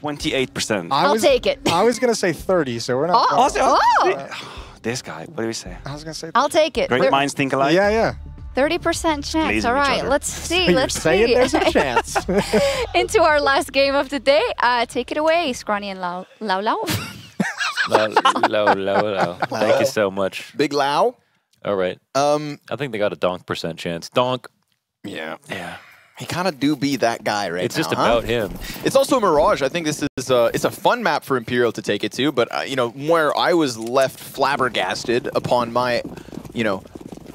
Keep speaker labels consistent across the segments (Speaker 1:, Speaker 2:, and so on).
Speaker 1: 28%.
Speaker 2: I'll take it.
Speaker 3: I was going to say 30, so we're not...
Speaker 1: This guy, what do we say?
Speaker 3: I was going to say 30.
Speaker 2: I'll take it.
Speaker 1: Great minds think alike?
Speaker 3: Yeah, yeah.
Speaker 2: 30% chance. All right, let's see.
Speaker 3: So
Speaker 2: let's
Speaker 3: you're saying
Speaker 2: see.
Speaker 3: there's a chance.
Speaker 2: Into our last game of the day. Take it away, Scrawny and Lau Lau.
Speaker 4: Low. Thank you so much.
Speaker 5: Big Lau.
Speaker 4: All right. I think they got a donk % chance. Donk.
Speaker 5: Yeah.
Speaker 4: Yeah.
Speaker 5: He kind of do be that guy right
Speaker 4: It's
Speaker 5: now,
Speaker 4: just about him.
Speaker 5: It's also a Mirage. I think this is it's a fun map for Imperial to take it to, but you know, where I was left flabbergasted upon my, you know,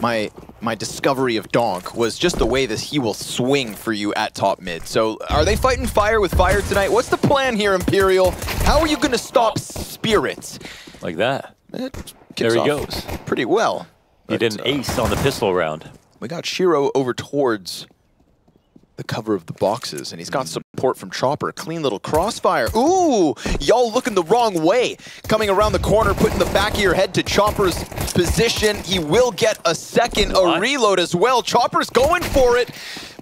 Speaker 5: my discovery of Donk was just the way that he will swing for you at top mid. So are they fighting fire with fire tonight? What's the plan here, Imperial? How are you going to stop Spirits?
Speaker 4: Like that.
Speaker 5: There
Speaker 4: he goes.
Speaker 5: Pretty well.
Speaker 4: He did an ace on the pistol round.
Speaker 5: We got Shiro over towards the cover of the boxes, and he's got support from Chopper. Clean little crossfire. Ooh, y'all looking the wrong way. Coming around the corner, putting the back of your head to Chopper's position. He will get a second, a reload as well. Chopper's going for it,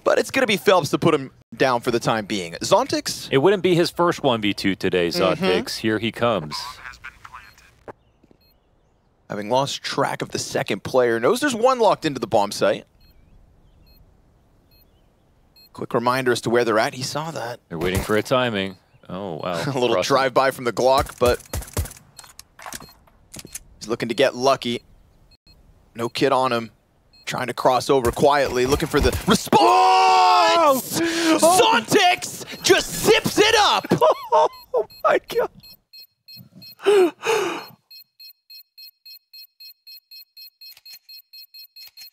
Speaker 5: but it's going to be Phelps to put him down for the time being. Zontix?
Speaker 4: It wouldn't be his first 1v2 today, Zontix. Here he comes.
Speaker 5: Having lost track of the second player, knows there's one locked into the bomb site. Quick reminder as to where they're at. He saw that.
Speaker 4: They're waiting for a timing. Oh, wow.
Speaker 5: A little drive-by from the Glock, but he's looking to get lucky. No kid on him. Trying to cross over quietly, looking for the response! Oh! Zontix just zips it up!
Speaker 1: Oh my god.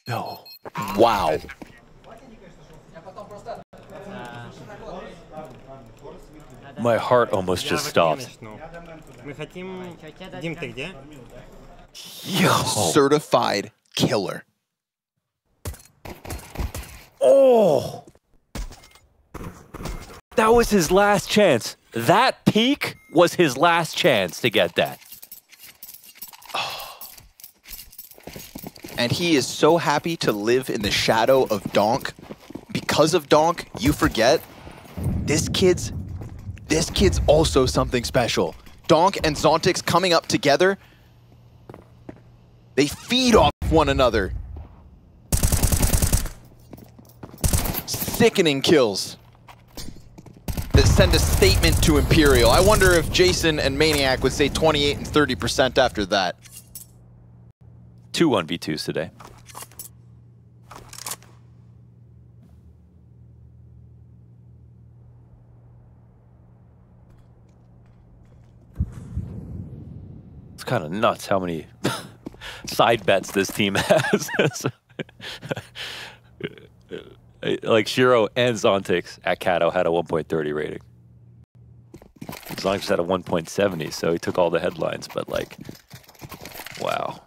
Speaker 5: No. Wow.
Speaker 4: My heart almost just stopped.
Speaker 5: Certified killer.
Speaker 4: Oh! That was his last chance. That peak was his last chance to get that.
Speaker 5: And he is so happy to live in the shadow of Donk. Because of Donk, you forget, this kid's also something special. Donk and Zontix coming up together, they feed off one another. Sickening kills that send a statement to Imperial. I wonder if Jason and Maniac would say 28 and 30% after that.
Speaker 4: 2 1v2s today. It's kind of nuts how many side bets this team has. Like Shiro and Zontix at Kato had a 1.30 rating. Zontix had a 1.70, so he took all the headlines, but like, wow.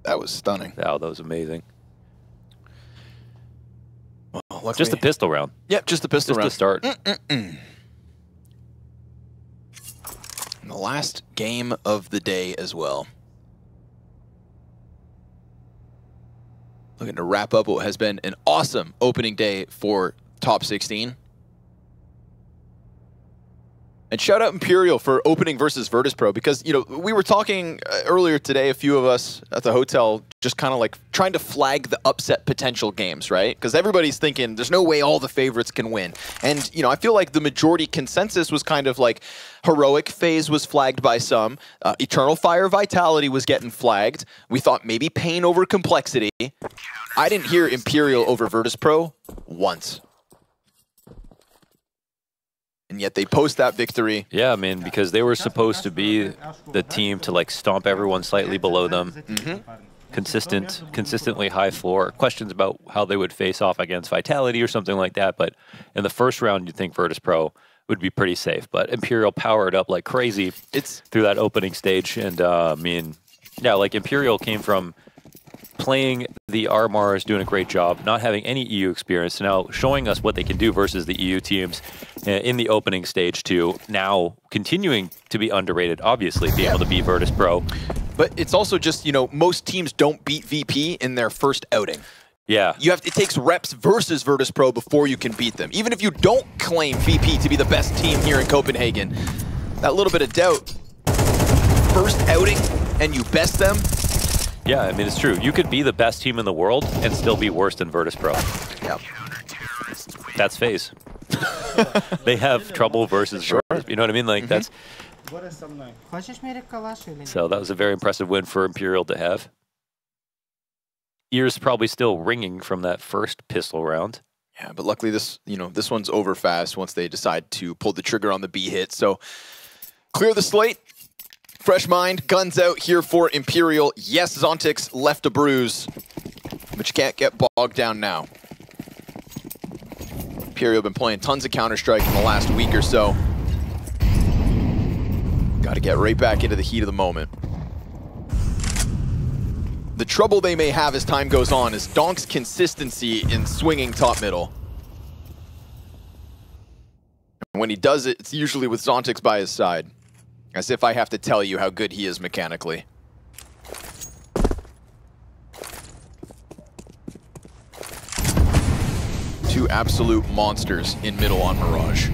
Speaker 5: That was stunning.
Speaker 4: Wow, that was amazing.
Speaker 5: Well,
Speaker 4: just a pistol round.
Speaker 5: Yep, just a pistol round.
Speaker 4: Just to start.
Speaker 5: And the last game of the day as well. Looking to wrap up what has been an awesome opening day for Top 16. And shout out Imperial for opening versus Virtus.pro, because, you know, we were talking earlier today, a few of us at the hotel, just kind of like trying to flag the upset potential games, right? Because everybody's thinking there's no way all the favorites can win. And, you know, I feel like the majority consensus was kind of like Heroic FaZe was flagged by some, Eternal Fire Vitality was getting flagged. We thought maybe Pain over Complexity. I didn't hear Imperial over Virtus.pro once. And yet they post that victory.
Speaker 4: Yeah, I mean, because they were supposed to be the team to like stomp everyone slightly below them. Consistently high floor. Questions about how they would face off against Vitality or something like that. But in the first round, you'd think Virtus.pro would be pretty safe. But Imperial powered up like crazy through that opening stage. And I mean, yeah, like Imperial came from playing the RMRs, doing a great job, not having any EU experience, now showing us what they can do versus the EU teams in the opening stage to now continuing to be underrated, obviously, being able to beat Virtus.pro.
Speaker 5: But it's also just, you know, most teams don't beat VP in their first outing.
Speaker 4: Yeah.
Speaker 5: It takes reps versus Virtus.pro before you can beat them. Even if you don't claim VP to be the best team here in Copenhagen, that little bit of doubt, first outing and you best them.
Speaker 4: Yeah, I mean, it's true. You could be the best team in the world and still be worse than Virtus.pro.
Speaker 5: Yep.
Speaker 4: That's FaZe. They have trouble versus Virtus. You know what I mean? Like, that's... So that was a very impressive win for Imperial to have. Ears probably still ringing from that first pistol round.
Speaker 5: Yeah, but luckily this one's over fast once they decide to pull the trigger on the B hit. So clear the slate. Fresh mind, guns out here for Imperial. Yes, Zontix left a bruise, but you can't get bogged down now. Imperial been playing tons of Counter-Strike in the last week or so. Got to get right back into the heat of the moment. The trouble they may have as time goes on is Donk's consistency in swinging top middle. And when he does it, it's usually with Zontix by his side. As if I have to tell you how good he is mechanically. Two absolute monsters in middle on Mirage.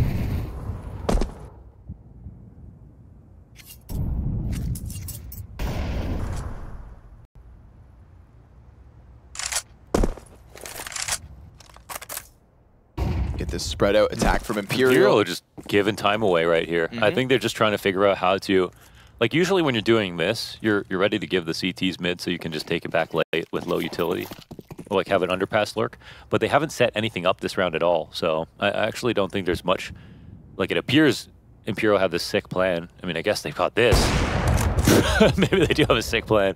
Speaker 5: Get this spread out attack from Imperial.
Speaker 4: Imperial are just giving time away right here. I think they're just trying to figure out how to, like usually when you're doing this, you're ready to give the CTs mid so you can just take it back late with low utility. Or like have an underpass lurk. But they haven't set anything up this round at all. So I actually don't think there's much, like it appears Imperial have this sick plan. I mean, I guess they've got this. Maybe they do have a sick plan.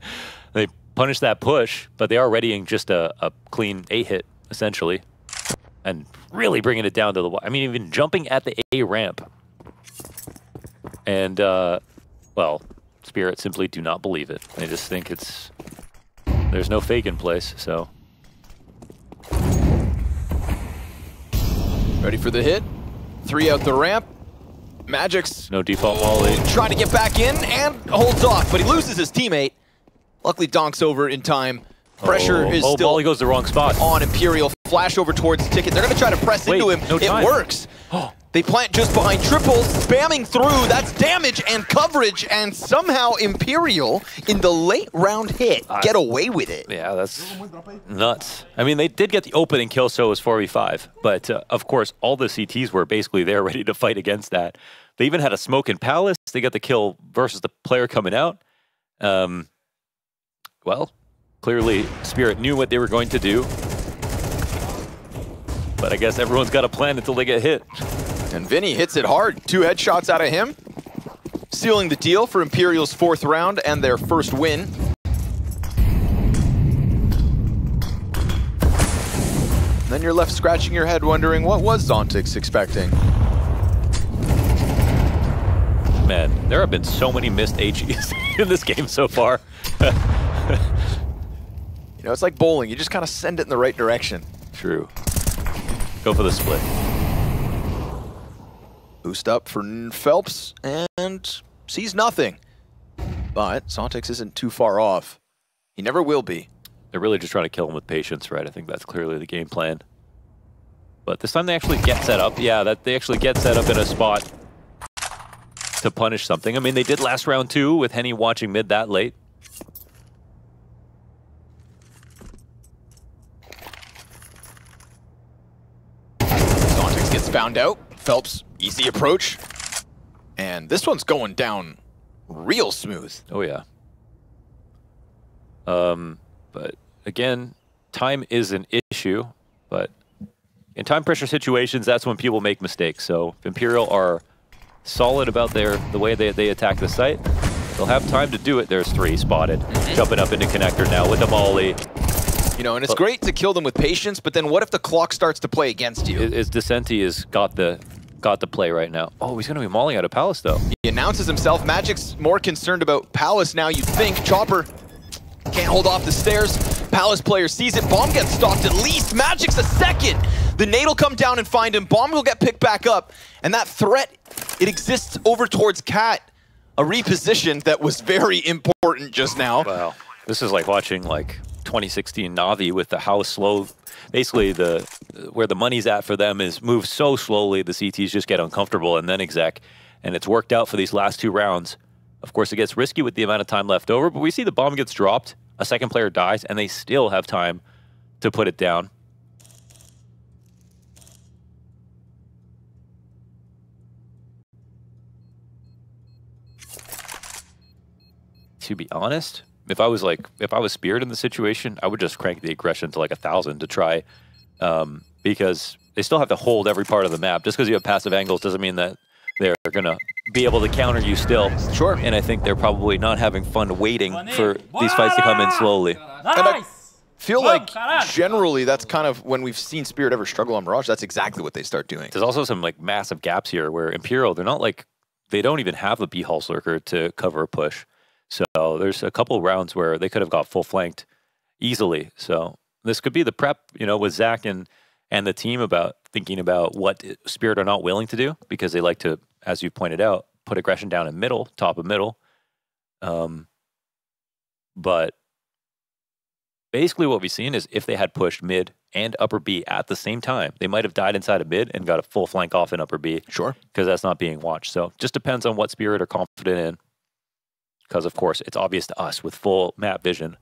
Speaker 4: They punish that push, but they are readying just a clean A hit essentially. And really bringing it down to the... I mean, even jumping at the A ramp. And, well, Spirit simply do not believe it. They just think it's... There's no fake in place, so...
Speaker 5: Ready for the hit. 3 out the ramp. magixx.
Speaker 4: No default volley.
Speaker 5: Trying to get back in and holds off, but he loses his teammate. Luckily, Donk's over in time. Pressure is still
Speaker 4: volley goes the wrong spot.
Speaker 5: On Imperial. Flash over towards Ticket. They're going to try to press into him.
Speaker 4: No time.
Speaker 5: It works. They plant just behind triples, spamming through. That's damage and coverage, and somehow Imperial, in the late round hit, get away with it.
Speaker 4: Yeah, that's nuts. I mean, they did get the opening kill, so it was 4v5. But, of course, all the CTs were basically there ready to fight against that. They even had a smoke in Palace. They got the kill versus the player coming out. Well, clearly, Spirit knew what they were going to do. But I guess everyone's got a plan until they get hit.
Speaker 5: And Vinny hits it hard. 2 headshots out of him. Sealing the deal for Imperial's 4th round and their first win. And then you're left scratching your head wondering, what was Zontix expecting?
Speaker 4: Man, there have been so many missed HEs in this game so far.
Speaker 5: You know, it's like bowling. You just kind of send it in the right direction.
Speaker 4: True. Go for the split.
Speaker 5: Boost up for Phelps and sees nothing. But Zontix isn't too far off. He never will be.
Speaker 4: They're really just trying to kill him with patience, right? I think that's clearly the game plan. But this time they actually get set up. Yeah, they actually get set up in a spot to punish something. I mean, they did last round too with Henny watching mid that late.
Speaker 5: Gets found out. Phelps, easy approach. And this one's going down real smooth.
Speaker 4: Oh, yeah. But again, time is an issue. But in time pressure situations, that's when people make mistakes. So if Imperial are solid about the way they attack the site, they'll have time to do it. There's 3 spotted. Jumping up into connector now with the molly.
Speaker 5: You know, and it's great to kill them with patience, but then what if the clock starts to play against you?
Speaker 4: Decenti has got the play right now. Oh, he's going to be mauling out of Palace, though.
Speaker 5: He announces himself. magixx more concerned about Palace now, you'd think. Chopper can't hold off the stairs. Palace player sees it. Bomb gets stopped at least. magixx a second. The nade will come down and find him. Bomb will get picked back up. And that threat, it exists over towards Cat. a reposition that was very important just now.
Speaker 4: Wow. This is like watching like 2016 Navi with the how slow, basically where the money's at for them is move so slowly the CTs just get uncomfortable and then exec. And it's worked out for these last 2 rounds. Of course, it gets risky with the amount of time left over, but we see the bomb gets dropped, a second player dies, and they still have time to put it down. To be honest, if I was Spirit in the situation, I would just crank the aggression to like 1,000 to try, because they still have to hold every part of the map. Just because you have passive angles doesn't mean that they're gonna be able to counter you still.
Speaker 5: Sure.
Speaker 4: And I think they're probably not having fun waiting for these fights to come in slowly.
Speaker 5: And I feel like generally that's kind of when we've seen Spirit ever struggle on Mirage, that's exactly what they start doing.
Speaker 4: There's also some like massive gaps here where Imperial, they're not like, they don't even have a B-Hulse lurker to cover a push. So there's a couple rounds where they could have got full flanked easily. So this could be the prep, you know, with Zach and the team about thinking about what Spirit are not willing to do, because they like to, as you pointed out, put aggression down in middle, top of middle. But basically what we've seen is if they had pushed mid and upper B at the same time, they might have died inside of mid and got a full flank off in upper B.
Speaker 5: Sure.
Speaker 4: Because that's not being watched. So just depends on what Spirit are confident in. Because, of course, it's obvious to us with full map vision,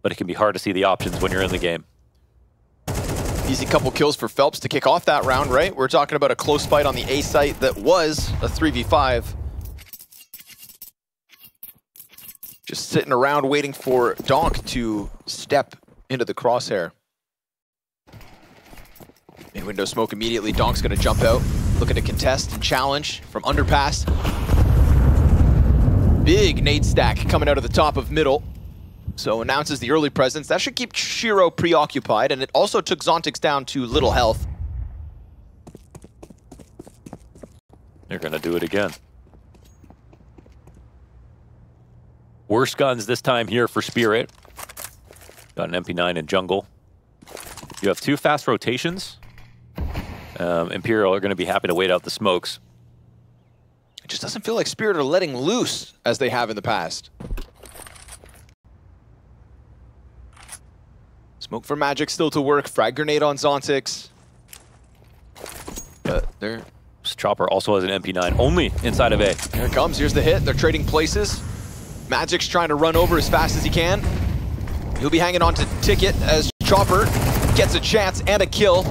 Speaker 4: but it can be hard to see the options when you're in the game.
Speaker 5: Easy couple kills for Phelps to kick off that round, right? We're talking about a close fight on the A site that was a 3v5. Just sitting around waiting for Donk to step into the crosshair. In window smoke immediately, Donk's gonna jump out, looking to contest and challenge from underpass. Big nade stack coming out of the top of middle. So announces the early presence. That should keep Shiro preoccupied, and it also took Zontix down to little health.
Speaker 4: They're going to do it again. Worse guns this time here for Spirit. Got an MP9 in jungle. You have 2 fast rotations. Imperial are going to be happy to wait out the smokes.
Speaker 5: It just doesn't feel like Spirit are letting loose as they have in the past. Smoke for magixx still to work. Frag grenade on Zontix. There.
Speaker 4: Chopper also has an MP9 only inside of A.
Speaker 5: Here it comes. Here's the hit. They're trading places. magixx trying to run over as fast as he can. He'll be hanging on to Ticket as Chopper gets a chance and a kill.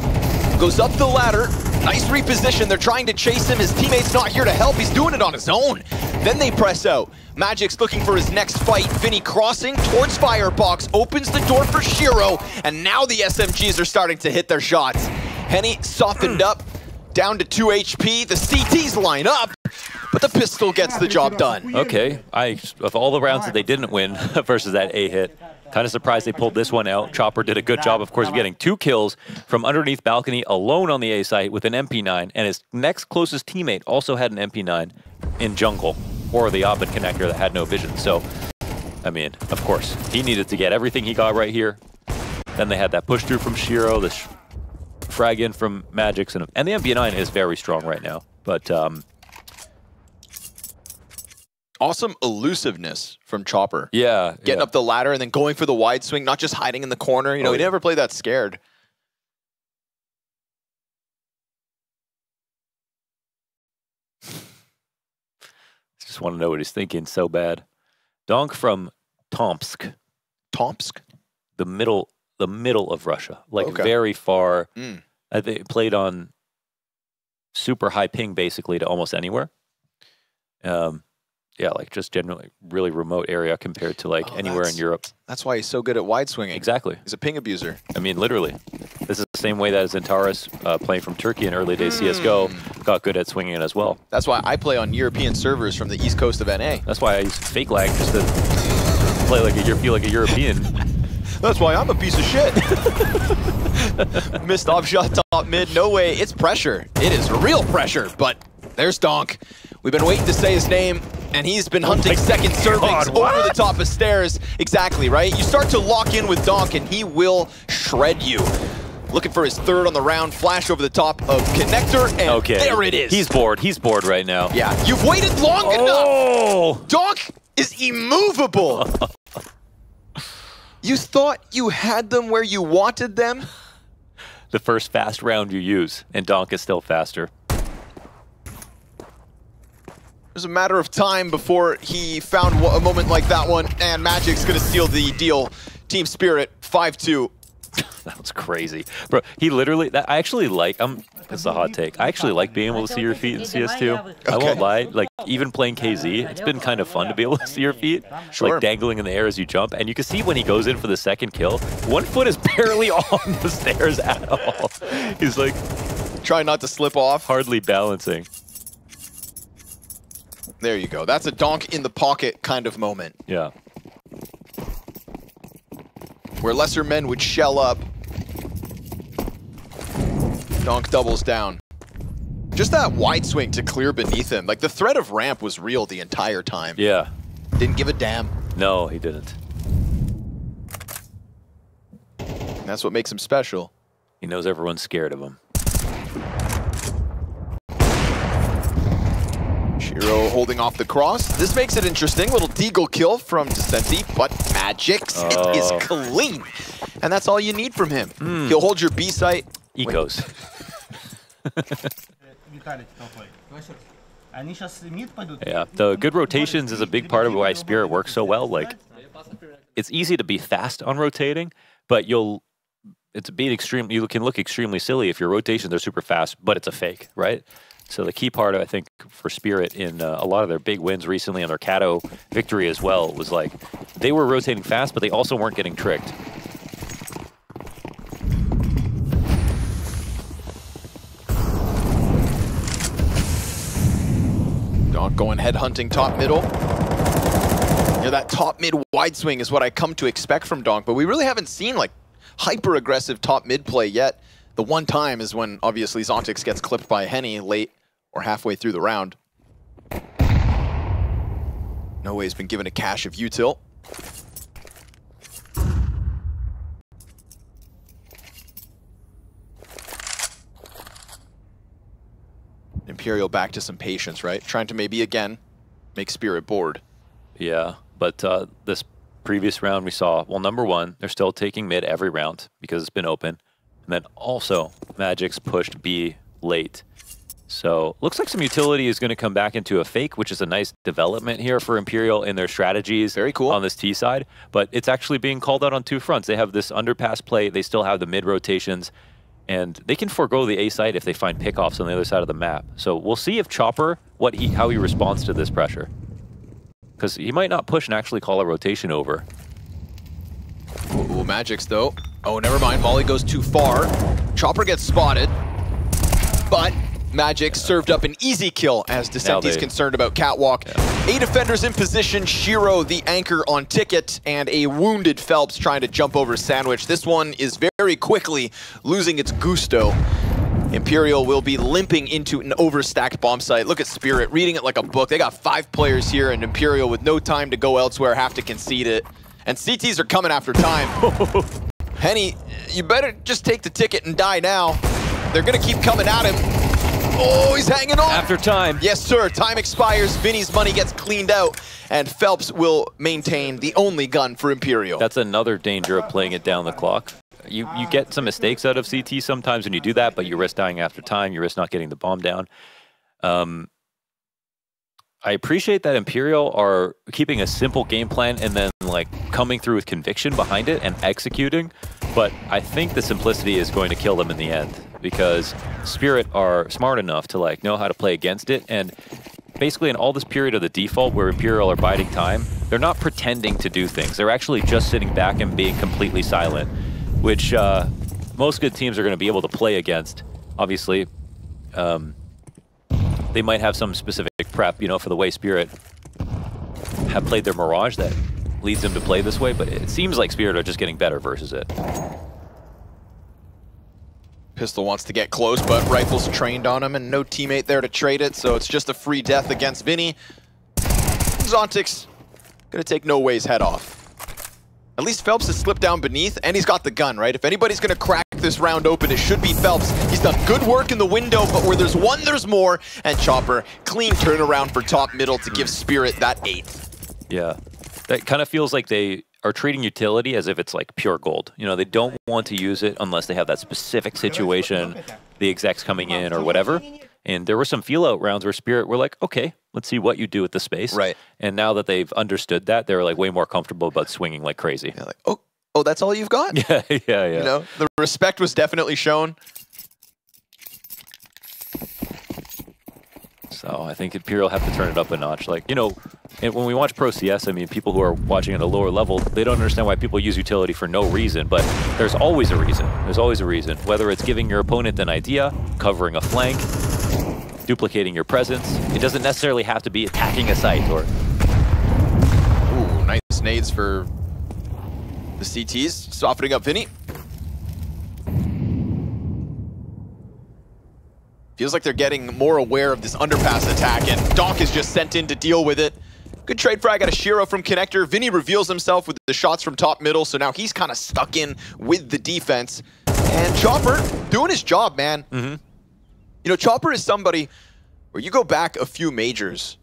Speaker 5: Goes up the ladder. Nice reposition. They're trying to chase him. His teammate's not here to help. He's doing it on his own. Then they press out. magixx looking for his next fight. Vinny crossing towards Firebox. Opens the door for Shiro. And now the SMGs are starting to hit their shots. Henny softened up. Down to 2 HP. The CTs line up. But the pistol gets the job done.
Speaker 4: Okay. Of all the rounds that they didn't win versus that A hit, kind of surprised they pulled this one out. Chopper did a good job, of course, of getting 2 kills from underneath balcony alone on the A site with an MP9, and his next closest teammate also had an MP9 in jungle, or the Oppen connector that had no vision. So, I mean, of course, he needed to get everything he got right here. Then they had that push through from Shiro, the frag in from magixx, and the MP9 is very strong right now. But
Speaker 5: awesome elusiveness from Chopper.
Speaker 4: Yeah.
Speaker 5: Getting up the ladder and then going for the wide swing, not just hiding in the corner. You know, he never played that scared.
Speaker 4: Just want to know what he's thinking so bad. Donk from Tomsk.
Speaker 5: Tomsk?
Speaker 4: The middle of Russia. Like very far. They played on super high ping basically to almost anywhere. Yeah, like just generally really remote area compared to like anywhere in Europe.
Speaker 5: That's why he's so good at wide swinging.
Speaker 4: Exactly.
Speaker 5: He's a ping abuser.
Speaker 4: I mean, literally. This is the same way that Zentaris playing from Turkey in early days CSGO got good at swinging it as well.
Speaker 5: That's why I play on European servers from the east coast of NA.
Speaker 4: That's why I use fake lag just to play like feel like a European.
Speaker 5: That's why I'm a piece of shit. Missed off shot top mid. No way. It's pressure. It is real pressure. But there's Donk. We've been waiting to say his name, and he's been hunting second servings over the top of stairs. Exactly, right? You start to lock in with Donk, and he will shred you. looking for his third on the round. Flash over the top of Connector, and there it is.
Speaker 4: He's bored. He's bored right now.
Speaker 5: Yeah, you've waited long enough. Donk is immovable. You thought you had them where you wanted them?
Speaker 4: The first fast round you use, and Donk is still faster.
Speaker 5: It was a matter of time before he found a moment like that one, and magixx gonna seal the deal. Team Spirit, 5-2.
Speaker 4: That was crazy. Bro, he literally, I actually like, it's a hot take. I actually like being able to see your feet in CS2. I won't lie, like even playing KZ, it's been kind of fun to be able to see your feet.
Speaker 5: Sure.
Speaker 4: Like dangling in the air as you jump. And you can see when he goes in for the second kill, one foot is barely on the stairs at all. He's like,
Speaker 5: trying not to slip off.
Speaker 4: Hardly balancing.
Speaker 5: There you go. That's a donk in the pocket kind of moment.
Speaker 4: Yeah.
Speaker 5: Where lesser men would shell up. Donk doubles down. Just that wide swing to clear beneath him. Like, the threat of ramp was real the entire time.
Speaker 4: Yeah.
Speaker 5: Didn't give a damn.
Speaker 4: No, he didn't.
Speaker 5: And that's what makes him special.
Speaker 4: He knows everyone's scared of him.
Speaker 5: Shiro holding off the cross. This makes it interesting. Little deagle kill from Descenti, but magixx it is clean. And that's all you need from him. He'll hold your B site.
Speaker 4: Ecos. Yeah, the good rotations is a big part of why Spirit works so well. Like, it's easy to be fast on rotating, but you can look extremely silly if your rotations are super fast, but it's a fake, right? So the key part, I think, for Spirit in a lot of their big wins recently, and their Kato victory as well, was like they were rotating fast, but they also weren't getting tricked.
Speaker 5: Donk going head hunting top middle. Yeah, that top mid wide swing is what I come to expect from Donk, but we really haven't seen like hyper aggressive top mid play yet. The one time is when obviously Zontix gets clipped by Henny late or halfway through the round. No Way's been given a cache of util. Imperial back to some patience, right? Trying to maybe again make Spirit bored.
Speaker 4: Yeah, but this previous round we saw, well, number one, they're still taking mid every round because it's been open. And then also, magixx pushed B late. So looks like some utility is going to come back into a fake, which is a nice development here for Imperial in their strategies.
Speaker 5: Very cool.
Speaker 4: On this T side. But it's actually being called out on two fronts. They have this underpass play. They still have the mid rotations. And they can forego the A site if they find pickoffs on the other side of the map. So we'll see if Chopper, how he responds to this pressure. Because he might not push and actually call a rotation over.
Speaker 5: Ooh, magixx though. Oh, never mind. Volley goes too far. Chopper gets spotted. But magixx served up an easy kill as Descenti's concerned about catwalk. Yeah. 8 defenders in position. Shiro, the anchor on ticket, and a wounded Phelps trying to jump over Sandwich. This one is very quickly losing its gusto. Imperial will be limping into an overstacked bomb site. Look at Spirit, reading it like a book. They got 5 players here, and Imperial, with no time to go elsewhere, have to concede it. And CTs are coming after time. Henny, you better just take the ticket and die now. They're gonna keep coming at him. Oh, he's hanging on.
Speaker 4: After time.
Speaker 5: Yes, sir. Time expires. Vinny's money gets cleaned out, and Phelps will maintain the only gun for Imperial.
Speaker 4: That's another danger of playing it down the clock. You get some mistakes out of CT sometimes when you do that, but you risk dying after time. You risk not getting the bomb down. I appreciate that Imperial are keeping a simple game plan and then like coming through with conviction behind it and executing. But I think the simplicity is going to kill them in the end because Spirit are smart enough to like know how to play against it. And basically in all this period of the default where Imperial are biding time, they're not pretending to do things. They're actually just sitting back and being completely silent, which most good teams are going to be able to play against. Obviously, they might have some specific prep, you know, for the way Spirit have played their Mirage that leads them to play this way, but it seems like Spirit are just getting better versus it.
Speaker 5: Pistol wants to get close, but Rifle's trained on him and no teammate there to trade it, so it's just a free death against Vinny. Zontix gonna take No Way's head off. At least Phelps has slipped down beneath, and he's got the gun, right? If anybody's gonna crack this round open. It should be Phelps. He's done good work in the window, but where there's one, there's more. And Chopper, clean turnaround for top middle to give Spirit that 8th.
Speaker 4: Yeah, that kind of feels like they are treating utility as if it's like pure gold. You know, they don't want to use it unless they have that specific situation, the execs coming in or whatever. And there were some feel-out rounds where Spirit were like, okay, let's see what you do with the space.
Speaker 5: Right.
Speaker 4: And now that they've understood that, they're like way more comfortable about swinging like crazy.
Speaker 5: Yeah, like, oh, that's all you've got?
Speaker 4: Yeah.
Speaker 5: You know, the respect was definitely shown.
Speaker 4: So I think Imperial have to turn it up a notch. Like, you know, and when we watch Pro CS, I mean, people who are watching at a lower level, they don't understand why people use utility for no reason, but there's always a reason. There's always a reason. Whether it's giving your opponent an idea, covering a flank, duplicating your presence. It doesn't necessarily have to be attacking a site or...
Speaker 5: Ooh, nice nades for the CTs, softening up Vinny. Feels like they're getting more aware of this underpass attack, and Donk is just sent in to deal with it. Good trade frag out of Shiro from Connector. Vinny reveals himself with the shots from top middle, so now he's kind of stuck in with the defense. And Chopper doing his job, man. You know, Chopper is somebody where you go back a few majors,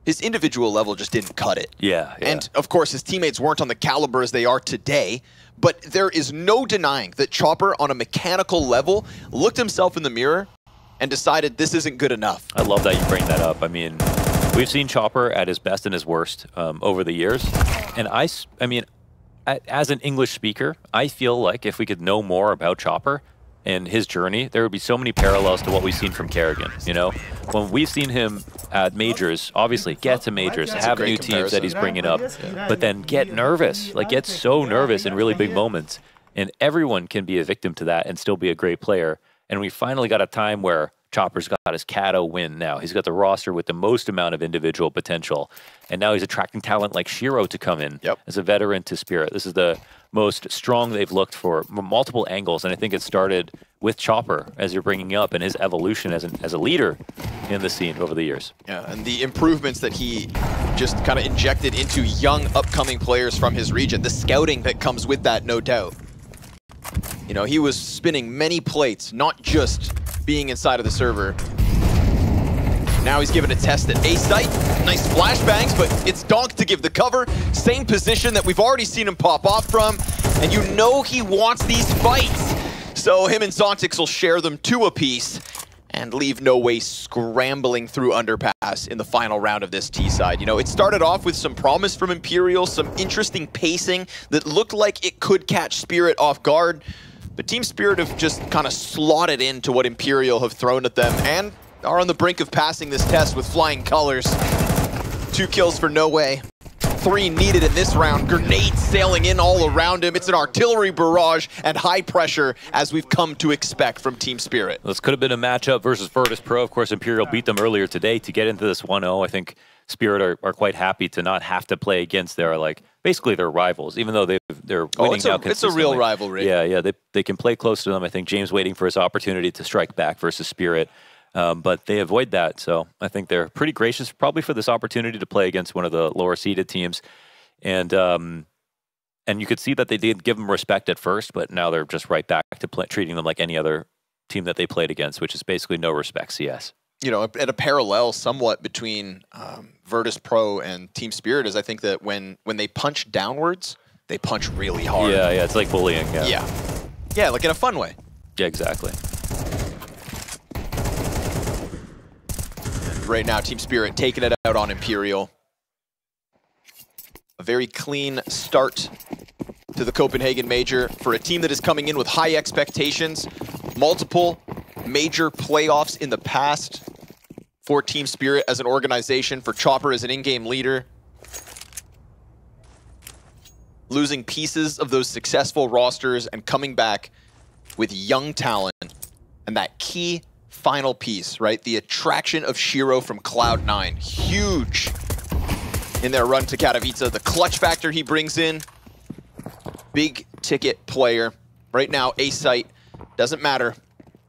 Speaker 5: his individual level just didn't cut it.
Speaker 4: Yeah.
Speaker 5: And of course, his teammates weren't on the caliber as they are today, but there is no denying that Chopper on a mechanical level looked himself in the mirror and decided this isn't good enough.
Speaker 4: I love that you bring that up. I mean, we've seen Chopper at his best and his worst over the years. And I mean, as an English speaker, I feel like if we could know more about Chopper and his journey, there would be so many parallels to what we've seen from Kerrigan. You know, when we've seen him at majors, obviously get to majors, have new teams that he's bringing up, but then get nervous, like get so nervous in really big moments. And everyone can be a victim to that and still be a great player. And we finally got a time where Chopper's got his Kato win now. He's got the roster with the most amount of individual potential. And now he's attracting talent like Shiro to come in as a veteran to Spirit. This is the most strong they've looked for multiple angles. And I think it started with Chopper, as you're bringing up, and his evolution as a leader in the scene over the years.
Speaker 5: Yeah, and the improvements that he just kind of injected into young, upcoming players from his region. The scouting that comes with that, no doubt. You know, he was spinning many plates, not just being inside of the server. Now he's given a test at A site. Nice flashbangs, but it's Donk to give the cover. Same position that we've already seen him pop off from. And you know he wants these fights. So him and Zontix will share them 2 apiece and leave No Way scrambling through underpass in the final round of this T side. You know, it started off with some promise from Imperial, some interesting pacing that looked like it could catch Spirit off guard. But Team Spirit have just kind of slotted into what Imperial have thrown at them and are on the brink of passing this test with flying colors. 2 kills for No Way. 3 needed in this round. Grenades sailing in all around him. It's an artillery barrage and high pressure as we've come to expect from Team Spirit.
Speaker 4: This could have been a matchup versus Virtus Pro. Of course, Imperial beat them earlier today to get into this 1-0. I think Spirit are quite happy to not have to play against their, like, basically their rivals, even though they're winning now consistently.
Speaker 5: It's a real rivalry.
Speaker 4: Yeah, they can play close to them. I think James waiting for his opportunity to strike back versus Spirit. But they avoid that, so I think they're pretty gracious probably for this opportunity to play against one of the lower-seeded teams. And you could see that they did give them respect at first, but now they're just right back to treating them like any other team that they played against, which is basically no respect CS.
Speaker 5: You know, at a parallel somewhat between Virtus Pro and Team Spirit is I think that when they punch downwards, they punch really hard.
Speaker 4: Yeah, it's like bullying.
Speaker 5: Yeah, like in a fun way.
Speaker 4: Yeah, exactly.
Speaker 5: Right now, Team Spirit taking it out on Imperial. A very clean start to the Copenhagen Major for a team that is coming in with high expectations. Multiple major playoffs in the past for Team Spirit as an organization, for Chopper as an in-game leader. Losing pieces of those successful rosters and coming back with young talent and that key final piece, right? The attraction of Shiro from Cloud9. Huge in their run to Katowice. The clutch factor he brings in. Big ticket player. Right now, A site, doesn't matter.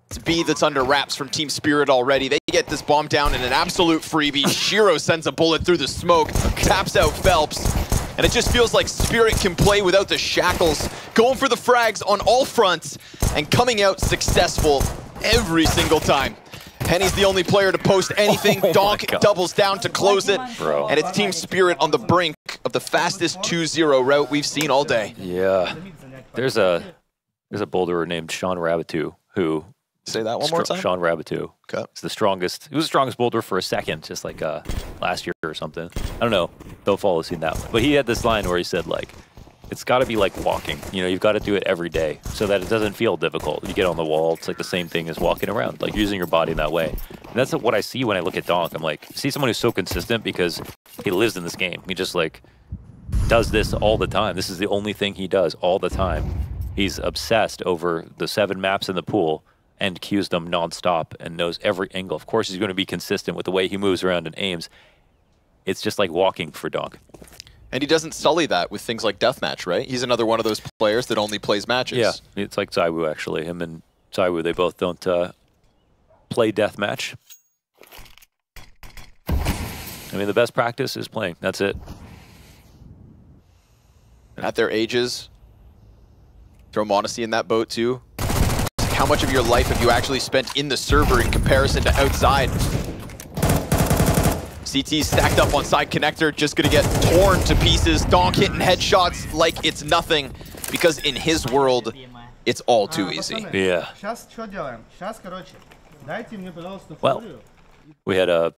Speaker 5: It's B that's under wraps from Team Spirit already. They get this bomb down in an absolute freebie. Shiro sends a bullet through the smoke, taps out Phelps. And it just feels like Spirit can play without the shackles, going for the frags on all fronts, and coming out successful every single time. Henny's the only player to post anything. Donk doubles down to close it.
Speaker 4: Bro.
Speaker 5: And it's Team Spirit on the brink of the fastest 2-0 route we've seen all day.
Speaker 4: Yeah. There's a boulderer named Sean Rabitou who...
Speaker 5: Say that one more time?
Speaker 4: Sean Rabitou.
Speaker 5: Okay.
Speaker 4: It's the strongest. He was the strongest boulder for a second, just like last year or something. I don't know. Don't follow seen that one. But he had this line where he said, like, it's got to be like walking. You know, you've got to do it every day so that it doesn't feel difficult. You get on the wall, it's like the same thing as walking around, like using your body in that way. And that's what I see when I look at Donk. I'm like, see someone who's so consistent because he lives in this game. He just like does this all the time. This is the only thing he does all the time. He's obsessed over the 7 maps in the pool and cues them nonstop and knows every angle. Of course, he's going to be consistent with the way he moves around and aims. It's just like walking for Donk.
Speaker 5: And he doesn't sully that with things like deathmatch, right? He's another one of those players that only plays matches.
Speaker 4: Yeah, it's like Zaiwu, actually. Him and Zaiwu, they both don't play deathmatch. I mean, the best practice is playing. That's it.
Speaker 5: At their ages, throw Monacy in that boat too. How much of your life have you actually spent in the server in comparison to outside? CT's stacked up on side connector, just gonna get torn to pieces. Donk hitting headshots like it's nothing, because in his world, it's all too easy.
Speaker 4: Yeah. Well, we had a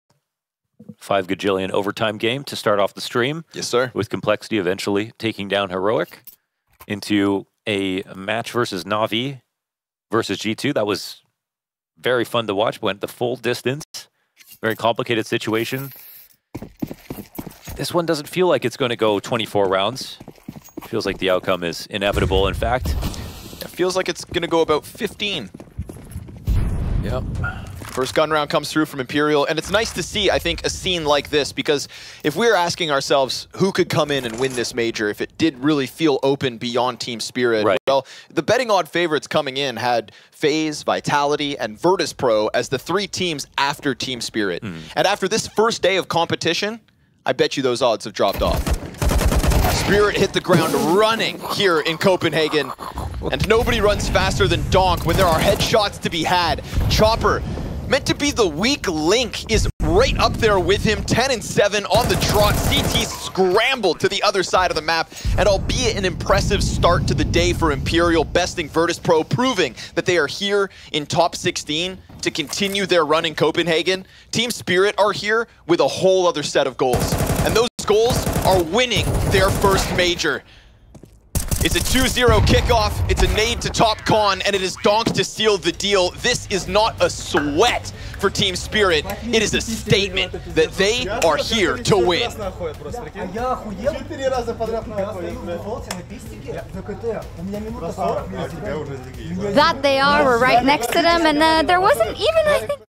Speaker 4: 5 gajillion overtime game to start off the stream.
Speaker 5: Yes, sir.
Speaker 4: With Complexity eventually taking down Heroic into a match versus Na'Vi versus G2. That was very fun to watch. Went the full distance. Very complicated situation. This one doesn't feel like it's going to go 24 rounds. Feels like the outcome is inevitable, in fact.
Speaker 5: It feels like it's going to go about 15.
Speaker 4: Yep.
Speaker 5: First gun round comes through from Imperial, and it's nice to see, I think, a scene like this, because if we're asking ourselves who could come in and win this major if it did really feel open beyond Team Spirit,
Speaker 4: right.
Speaker 5: Well, the betting odd favorites coming in had FaZe, Vitality, and Virtus.pro as the 3 teams after Team Spirit. And after this first day of competition, I bet you those odds have dropped off. Spirit hit the ground running here in Copenhagen, and nobody runs faster than Donk when there are headshots to be had. Chopper, meant to be the weak link, is right up there with him, 10 and 7 on the trot. CT scrambled to the other side of the map, and albeit an impressive start to the day for Imperial, besting Virtus.pro, proving that they are here in top 16 to continue their run in Copenhagen. Team Spirit are here with a whole other set of goals, and those goals are winning their first major. It's a 2-0 kickoff, it's a nade to top con, and it is Donk to seal the deal. This is not a sweat for Team Spirit, it is a statement that they are here to win.
Speaker 2: That they are, we're right next to them, and there wasn't even, I think,